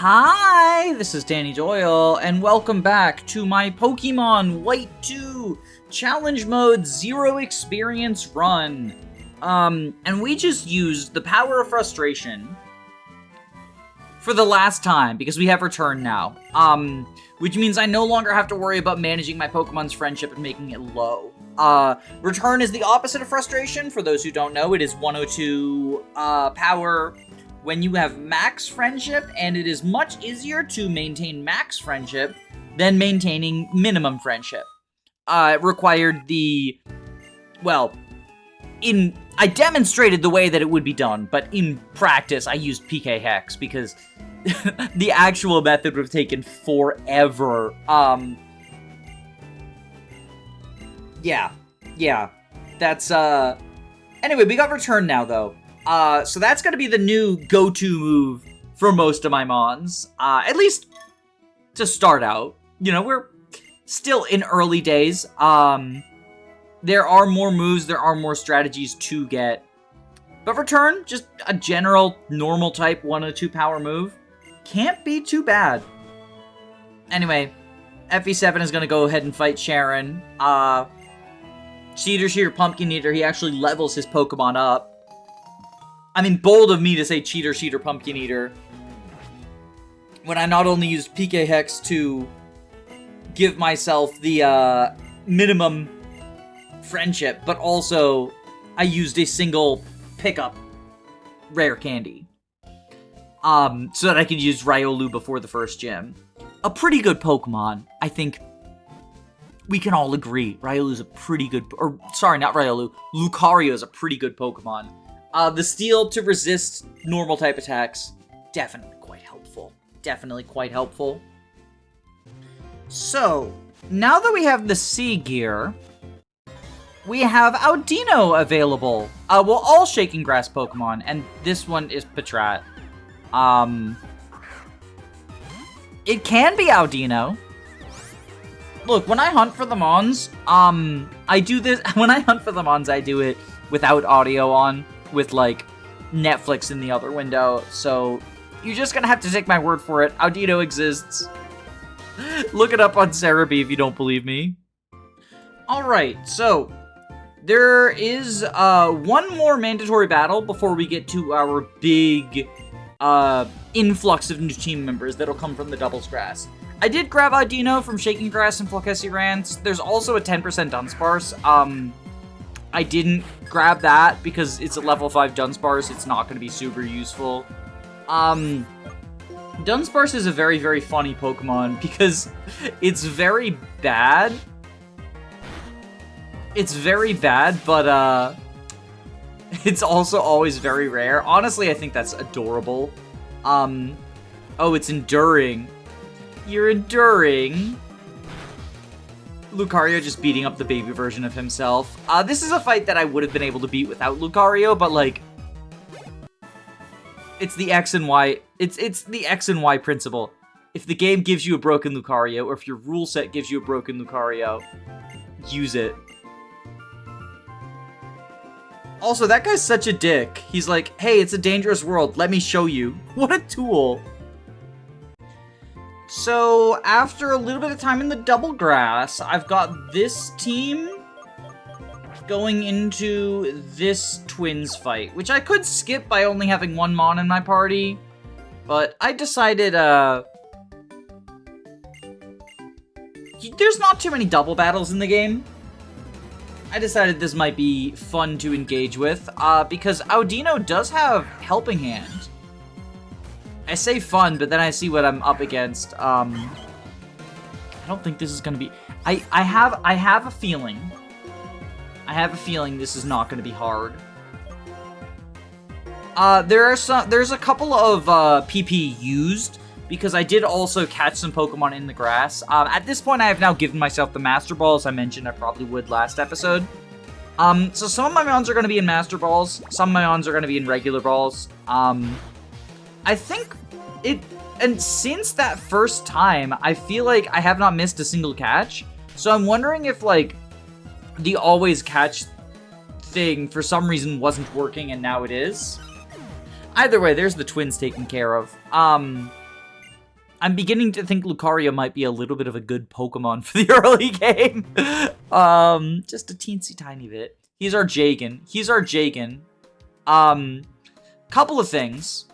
Hi, this is Danny Doyle, and welcome back to my Pokemon White 2 Challenge Mode Zero Experience run. And we just used the power of frustration for the last time, because we have Return now. Which means I no longer have to worry about managing my Pokemon's friendship and making it low. Return is the opposite of frustration. For those who don't know, it is 102 power when you have max friendship, and it is much easier to maintain max friendship than maintaining minimum friendship. It required I demonstrated the way that it would be done, but in practice, I used PK Hex because the actual method would have taken forever. Yeah. That's, Anyway, we got Return now, though. So that's gonna be the new go-to move for most of my Mons. At least to start out. You know, we're still in early days. There are more moves, there are more strategies to get. But Return, just a general, normal type 102 power move. Can't be too bad. Anyway, FE7 is gonna go ahead and fight Sharon. Cheater, Pumpkin Eater, he actually levels his Pokemon up. I mean, bold of me to say Cheater, Pumpkin Eater, when I not only used PK Hex to give myself the minimum friendship, but also I used a single pickup rare candy. So that I could use Riolu before the first gym. A pretty good Pokemon, I think we can all agree. Riolu's a pretty good, not Riolu, Lucario is a pretty good Pokemon. The Steel to resist normal type attacks, definitely quite helpful. So, now that we have the Sea Gear, we have Audino available. All Shaking Grass Pokemon, and this one is Patrat. It can be Audino. Look, when I hunt for the Mons, I do this, when I hunt for the Mons, I do it without audio on, with, like, Netflix in the other window, so you're just gonna have to take my word for it. Audino exists. Look it up on Cerebi if you don't believe me. Alright, so there is one more mandatory battle before we get to our big influx of new team members that'll come from the Doubles Grass. I did grab Audino from Shaking Grass and Flokesi Rants. There's also a 10% Dunsparce. I didn't grab that because it's a level 5 Dunsparce. It's not going to be super useful. Dunsparce is a very, very funny Pokemon because it's very bad. It's very bad, but it's also always very rare. Honestly, I think that's adorable. Oh, it's enduring. You're enduring. Lucario just beating up the baby version of himself. This is a fight that I would have been able to beat without Lucario, but, like, it's the X and Y. It's the X and Y principle. If the game gives you a broken Lucario, or if your rule set gives you a broken Lucario, use it. Also, that guy's such a dick. He's like, hey, it's a dangerous world. Let me show you. What a tool. So, after a little bit of time in the Double Grass, I've got this team going into this Twins fight, which I could skip by only having one Mon in my party, but I decided, there's not too many double battles in the game. I decided this might be fun to engage with, because Audino does have Helping Hand. I say fun, but then I see what I'm up against. I don't think this is gonna be... I have a feeling. I have a feeling this is not gonna be hard. There's a couple of PP used, because I did also catch some Pokemon in the grass. At this point, I have now given myself the Master Ball, as I mentioned I probably would last episode. So some of my Mons are gonna be in Master Balls, some of my Mons are gonna be in regular balls. I think and since that first time, I feel like I have not missed a single catch. So I'm wondering if, like, the always catch thing for some reason wasn't working and now it is. Either way, there's the Twins taken care of. I'm beginning to think Lucario might be a little bit of a good Pokemon for the early game. Just a teensy tiny bit. He's our Jagan. Couple of things.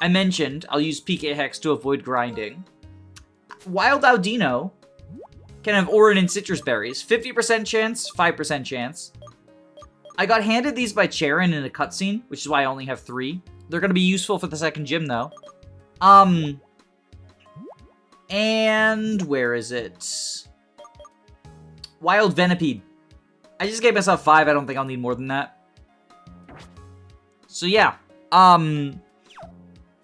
I mentioned I'll use PK Hex to avoid grinding. Wild Audino can have Orin and Citrus Berries. 50% chance, 5% chance. I got handed these by Charon in a cutscene, which is why I only have 3. They're going to be useful for the second gym, though. And where is it? Wild Venipede. I just gave myself 5. I don't think I'll need more than that. So yeah. I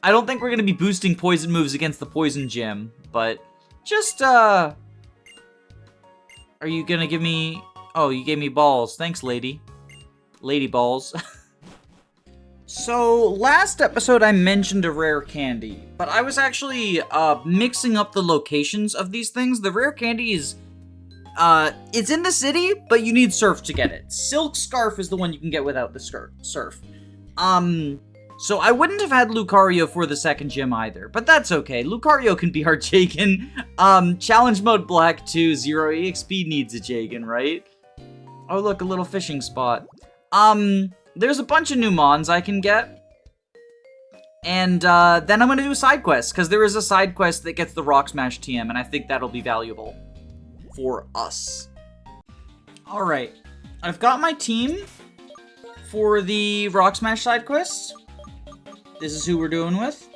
don't think we're going to be boosting poison moves against the poison gym, but just, are you going to give me... Oh, you gave me balls. Thanks, lady. Lady balls. So, last episode I mentioned a rare candy, but I was actually, mixing up the locations of these things. The rare candy is, it's in the city, but you need Surf to get it. Silk Scarf is the one you can get without the Surf. So I wouldn't have had Lucario for the second gym either, but that's okay. Lucario can be our Jagan. Challenge Mode Black 2, 0 EXP needs a Jagan, right? Oh look, a little fishing spot. There's a bunch of new Mons I can get. And, then I'm gonna do a side quest, because there is a side quest that gets the Rock Smash TM, and I think that'll be valuable for us. Alright, I've got my team for the Rock Smash side quest. This is who we're doing with.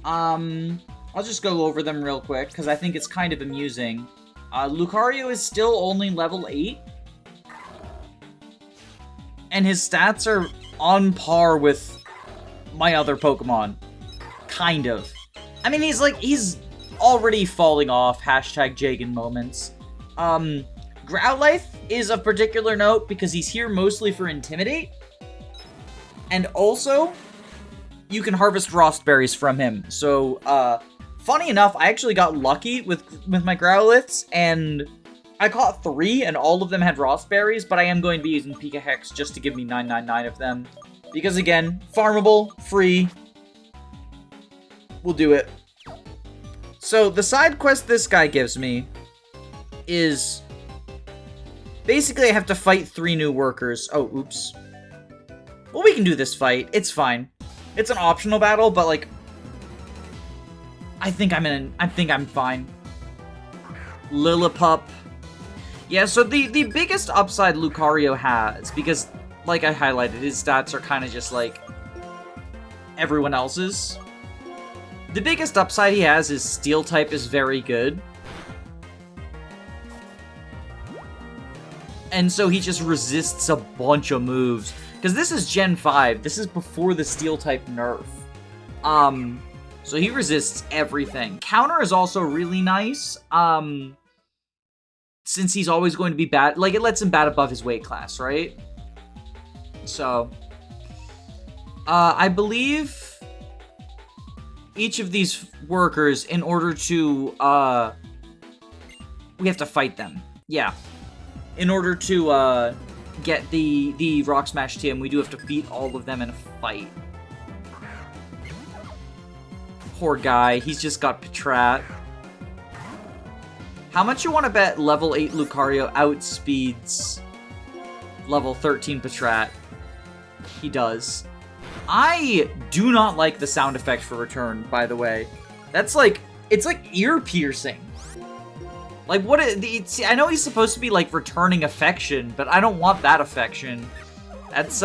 I'll just go over them real quick, because I think it's kind of amusing. Lucario is still only level 8. And his stats are on par with my other Pokemon. Kind of. I mean, he's already falling off, hashtag Jagan moments. Growlithe is of particular note because he's here mostly for Intimidate. And also, you can harvest Frost Berries from him. So, funny enough, I actually got lucky with my Growliths, and I caught 3, and all of them had Frost Berries, but I am going to be using Pika Hex just to give me 999 of them. Because again, farmable, free. We'll do it. So, the side quest this guy gives me is... basically, I have to fight 3 new workers. Oh, oops. Well, we can do this fight. It's fine. It's an optional battle, but, like... I think I'm fine. Lillipup. Yeah, so the biggest upside Lucario has, because, like I highlighted, his stats are kind of just like everyone else's. The biggest upside he has is Steel type is very good. And so he just resists a bunch of moves. Because this is Gen 5, this is before the Steel type nerf. So he resists everything. Counter is also really nice. Since he's always going to be bad, like, it lets him bat above his weight class, right? So, I believe each of these workers, in order to, we have to fight them. Yeah. In order to, get the Rock Smash TM, we do have to beat all of them in a fight. Poor guy, he's just got Patrat. How much you want to bet level 8 Lucario outspeeds level 13 Patrat? He does. I do not like the sound effect for return, by the way. That's like, it's like ear piercing. Like, what see, I know he's supposed to be like returning affection, but I don't want that affection. That's,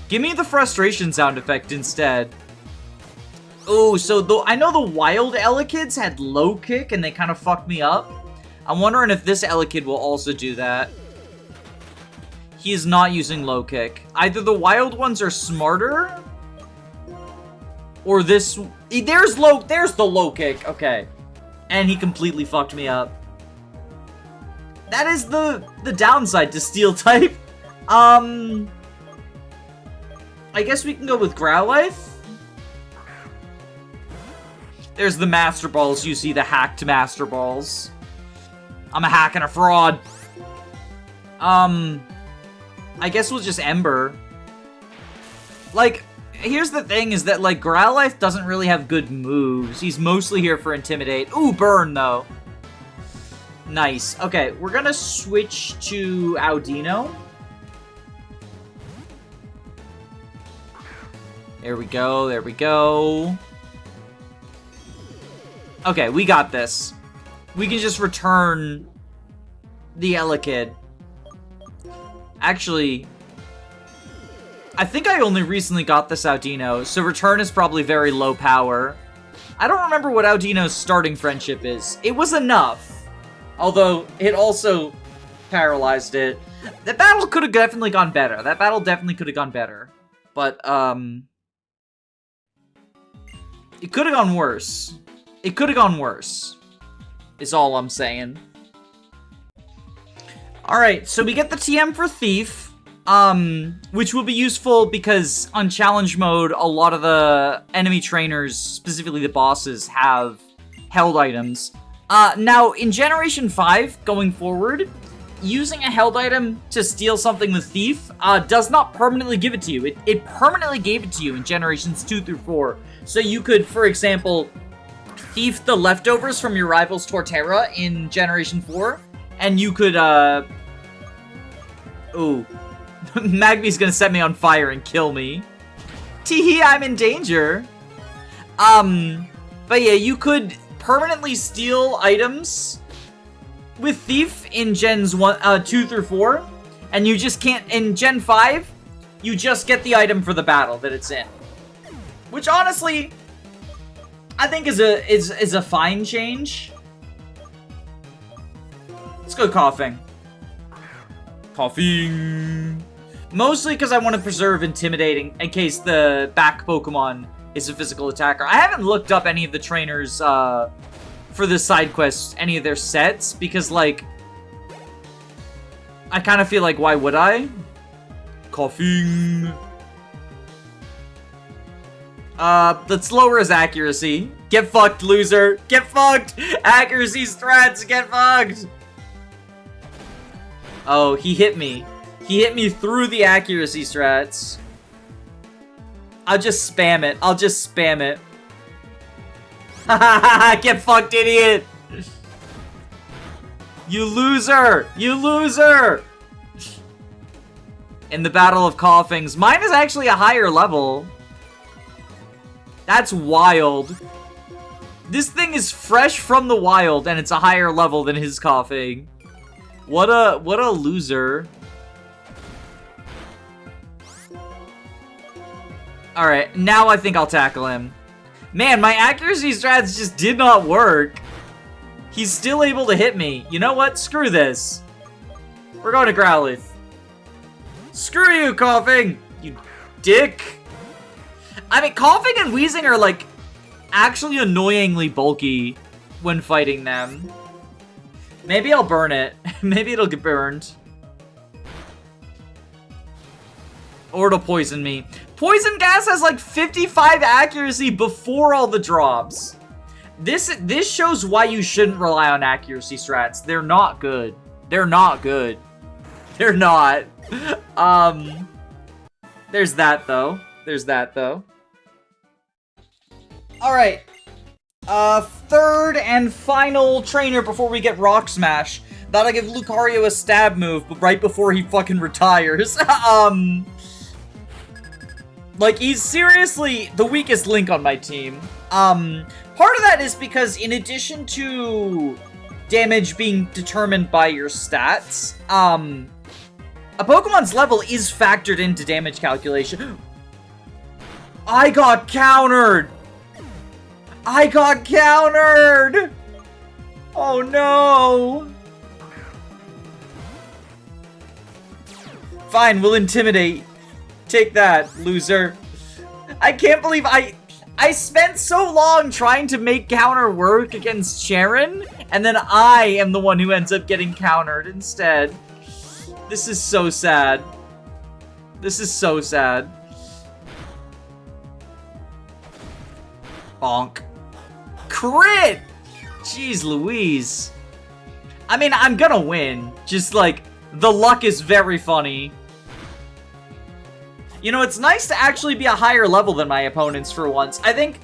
give me the frustration sound effect instead. Oh, so I know the wild Elekid's had low kick and they kind of fucked me up. I'm wondering if this Elekid will also do that. He is not using low kick. Either the wild ones are smarter, or this... There's the low kick. Okay. And he completely fucked me up. That is the downside to Steel type. I guess we can go with Growlithe. There's the Master Balls. You see the hacked Master Balls. I'm a hack and a fraud. I guess we'll just Ember. Like, here's the thing, is that, like, Growlithe doesn't really have good moves. He's mostly here for Intimidate. Ooh, Burn, though. Nice. Okay, we're gonna switch to Audino. There we go, there we go. Okay, we got this. We can just return the Elekid. Actually, I think I only recently got this Audino, so return is probably very low power. I don't remember what Audino's starting friendship is. It was enough, although it also paralyzed it. That battle could have definitely gone better. That battle definitely could have gone better. But, it could have gone worse. It could have gone worse, is all I'm saying. Alright, so we get the TM for Thief, which will be useful because on challenge mode, a lot of the enemy trainers, specifically the bosses, have held items. Now, in Generation 5, going forward, using a held item to steal something with Thief does not permanently give it to you. It permanently gave it to you in Generations 2 through 4. So you could, for example, thief the leftovers from your rival's Torterra in Generation 4, and you could, Ooh. Magby's gonna set me on fire and kill me. Teehee, I'm in danger. But yeah, you could permanently steal items with Thief in Gens 2 through 4, and you just can't, in Gen 5, you just get the item for the battle that it's in. Which, honestly, I think is a fine change. Let's go Coughing. Coughing. Mostly because I want to preserve Intimidating in case the back Pokemon is a physical attacker. I haven't looked up any of the trainers for the side quests, any of their sets, because, like, I kind of feel like, why would I? Coughing. Let's lower his accuracy. Get fucked, loser. Get fucked. Accuracy strats. Get fucked. Oh, he hit me. He hit me through the accuracy strats. I'll just spam it. I'll just spam it. Get fucked, idiot. You loser. You loser. In the Battle of Coughings. Mine is actually a higher level. That's wild. This thing is fresh from the wild, and it's a higher level than his Coughing. What a loser. Alright, now I think I'll tackle him. Man, my accuracy strats just did not work. He's still able to hit me. You know what? Screw this. We're going to Growlithe. Screw you, Coughing! You dick! I mean, Coughing and Wheezing are, like, actually annoyingly bulky when fighting them. Maybe I'll burn it. Maybe it'll get burned. Or it'll poison me. Poison Gas has, like, 55 accuracy before all the drops. This shows why you shouldn't rely on accuracy strats. They're not good. They're not good. They're not. There's that, though. There's that, though. Alright. Third and final trainer before we get Rock Smash. That'll give Lucario a stab move, but right before he fucking retires. Like, he's seriously the weakest link on my team. Part of that is because in addition to damage being determined by your stats, a Pokemon's level is factored into damage calculation. I got countered! I got countered! Oh no! Fine, we'll intimidate. Take that, loser. I can't believe I spent so long trying to make counter work against Sharon, and then I am the one who ends up getting countered instead. This is so sad. This is so sad. Bonk. Crit! Jeez Louise. I mean, I'm gonna win. Just, like, the luck is very funny. You know, it's nice to actually be a higher level than my opponents for once. I think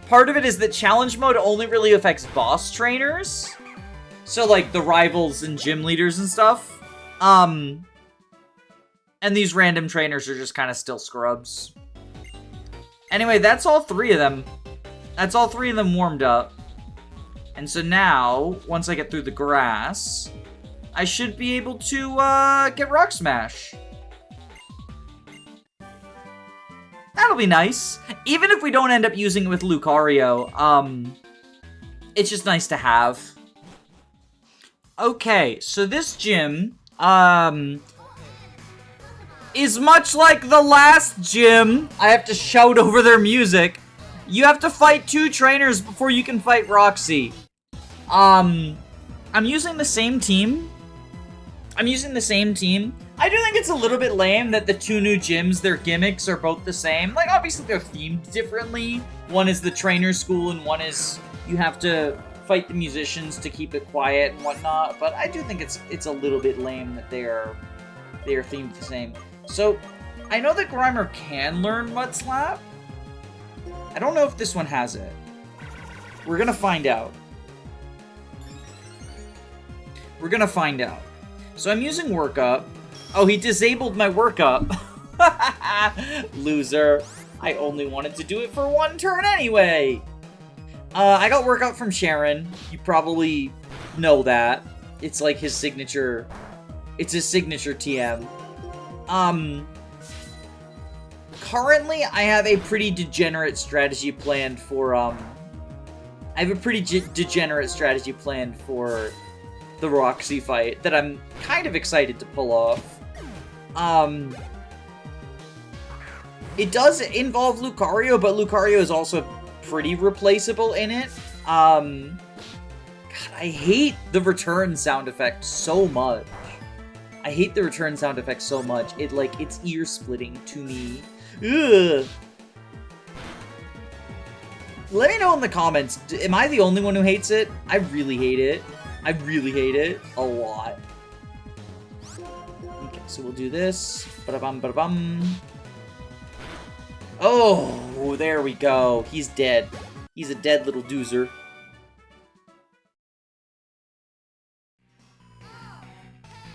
part of it is that challenge mode only really affects boss trainers. So, like, the rivals and gym leaders and stuff. And these random trainers are just kind of still scrubs. Anyway, that's all 3 of them. That's all 3 of them warmed up. And so now, once I get through the grass, I should be able to, get Rock Smash. That'll be nice. Even if we don't end up using it with Lucario, it's just nice to have. Okay, so this gym, is much like the last gym. I have to shout over their music. You have to fight 2 trainers before you can fight Roxie. I'm using the same team. I do think it's a little bit lame that the 2 new gyms, their gimmicks are both the same. Like, obviously they're themed differently. One is the trainer school and one is you have to fight the musicians to keep it quiet and whatnot. But I do think it's a little bit lame that they are themed the same. So, I know that Grimer can learn Mud Slap. I don't know if this one has it. We're gonna find out. So I'm using Workup. Oh, he disabled my Workup. Loser. I only wanted to do it for 1 turn anyway. I got Workup from Sharon. You probably know that. It's like his signature. It's his signature TM. Currently, I have a pretty degenerate strategy planned for, the Roxie fight that I'm kind of excited to pull off. It does involve Lucario, but Lucario is also pretty replaceable in it. God, I hate the return sound effect so much. It's ear-splitting to me. Ugh. Let me know in the comments, am I the only one who hates it? I really hate it. A lot. Okay, so we'll do this. Ba-da-bum, ba-da-bum. Oh, there we go. He's dead. He's a dead little doozer.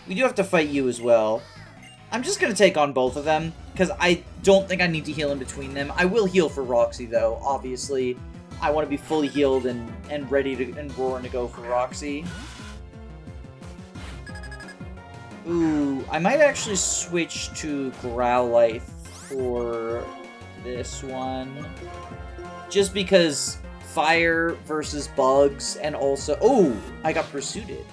We do have to fight you as well. I'm just gonna take on both of them, because I don't think I need to heal in between them. I will heal for Roxie, though, obviously. I want to be fully healed and ready to and roaring to go for Roxie. Ooh, I might actually switch to Growlithe for this one. Just because fire versus bugs, and also... Oh, I got Pursuited.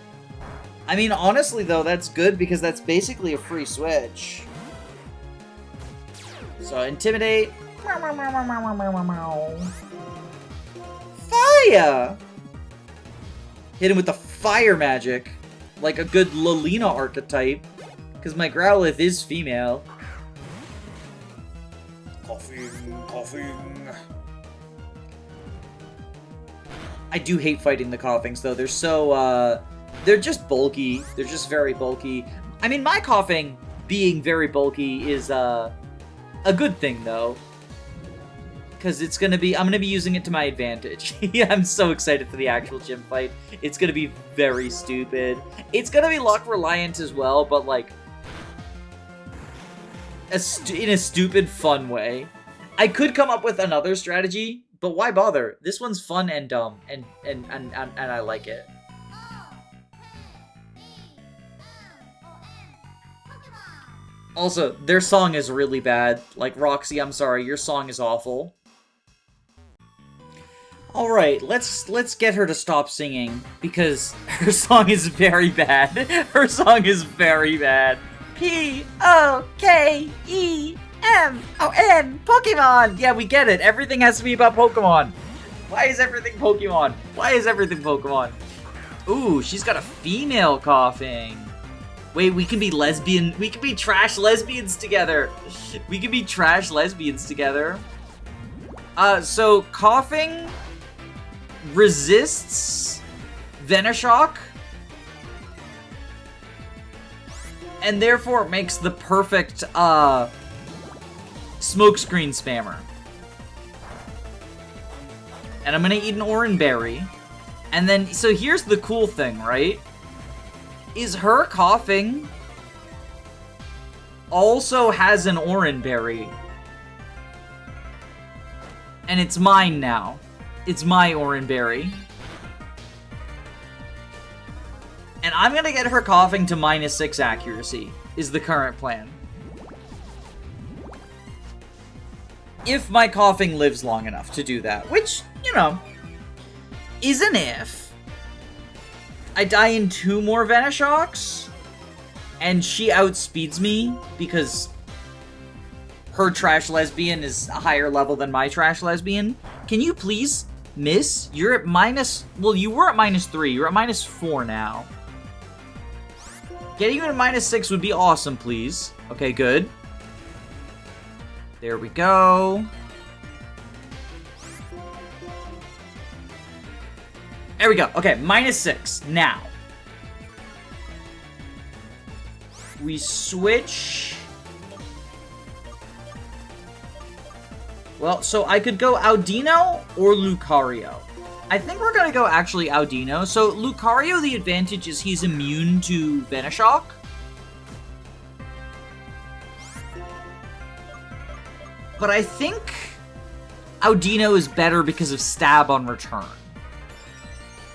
I mean, honestly, though, that's good because that's basically a free switch. So, Intimidate. Fire! Hit him with the fire magic. Like a good Lolina archetype. Because my Growlithe is female. Coughing. I do hate fighting the Coughings, though. They're so, they're just bulky. They're just very bulky. I mean, my Coughing being very bulky is, a good thing, though. Because it's gonna be, I'm gonna be using it to my advantage. Yeah, I'm so excited for the actual gym fight. It's gonna be very stupid. It's gonna be luck reliant as well, but like, in a stupid, fun way. I could come up with another strategy, but why bother? This one's fun and dumb, and I like it. Also, their song is really bad. Like, Roxie, I'm sorry, your song is awful. Alright, let's get her to stop singing, because her song is very bad. Her song is very bad. P-O-K-E-M-O-N, Pokemon! Yeah, we get it. Everything has to be about Pokemon. Why is everything Pokemon? Ooh, she's got a female Coughing. Wait, we can be lesbian. We can be trash lesbians together. So Coughing resists Venoshock, and therefore makes the perfect Smokescreen spammer. And I'm gonna eat an orange berry. And then, so here's the cool thing, right? Is her coughing also has an orange berry. And it's mine now. It's my orange berry. And I'm gonna get her coughing to -6 accuracy, is the current plan. If my coughing lives long enough to do that, which, you know, is an if. I die in 2 more Venishocks, and she outspeeds me because her trash lesbian is a higher level than my trash lesbian. Can you please miss? You're at well, you were at -3. You're at -4 now. Getting you to -6 would be awesome, please. Okay, good. There we go. There we go. Okay, -6. Now. We switch. Well, so I could go Audino or Lucario. I think we're gonna go actually Audino. So Lucario, the advantage is he's immune to Venoshock. But I think Audino is better because of stab on return.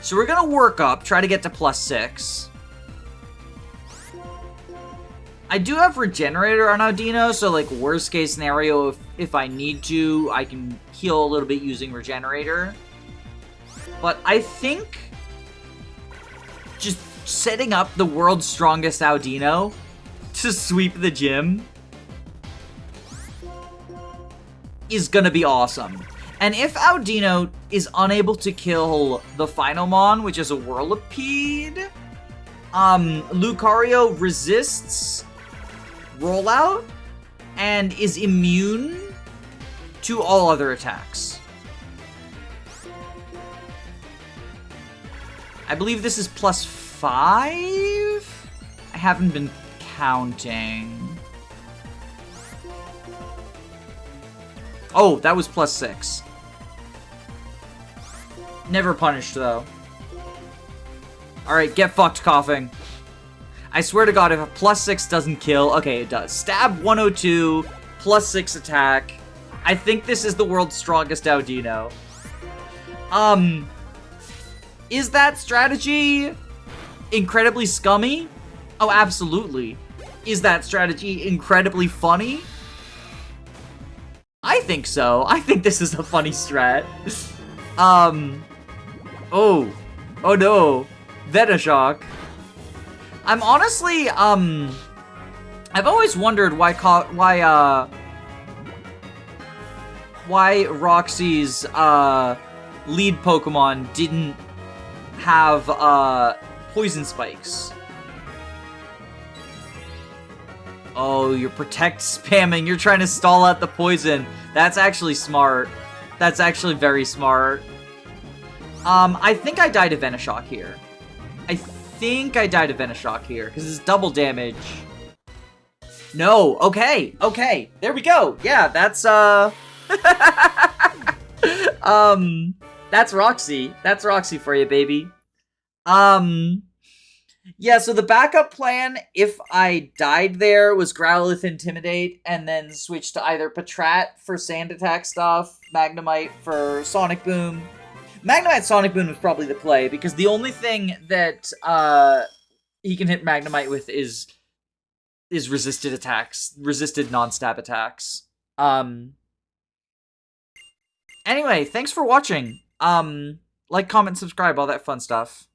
So we're gonna work up, try to get to +6. I do have Regenerator on Audino, so like worst case scenario, if I need to, I can heal a little bit using Regenerator. But I think just setting up the world's strongest Audino to sweep the gym is gonna be awesome. And if Audino is unable to kill the final Mon, which is a Whirlipede, Lucario resists Rollout and is immune to all other attacks. I believe this is +5? I haven't been counting. Oh, that was +6. Never punished, though. Alright, get fucked, coughing. I swear to God, if a +6 doesn't kill... Okay, it does. Stab 102, +6 attack. I think this is the world's strongest Audino. Is that strategy incredibly scummy? Oh, absolutely. Is that strategy incredibly funny? I think so. I think this is a funny strat. Oh. Oh no. Venoshock. I'm honestly, I've always wondered why Roxie's, lead Pokemon didn't have, poison spikes. Oh, you're protect spamming. You're trying to stall out the poison. That's actually smart. That's actually very smart. I think I died to Venoshock here. I think I died to Venoshock here, because it's double damage. No, okay, okay. There we go. Yeah, that's, that's Roxie. That's Roxie for you, baby. Yeah, so the backup plan, if I died there, was Growlithe Intimidate, and then switch to either Patrat for Sand Attack stuff, Magnemite for Sonic Boom. Magnemite Sonic Boom was probably the play, because the only thing that, he can hit Magnemite with is resisted attacks, resisted non-stab attacks. Anyway, thanks for watching. Like, comment, subscribe, all that fun stuff.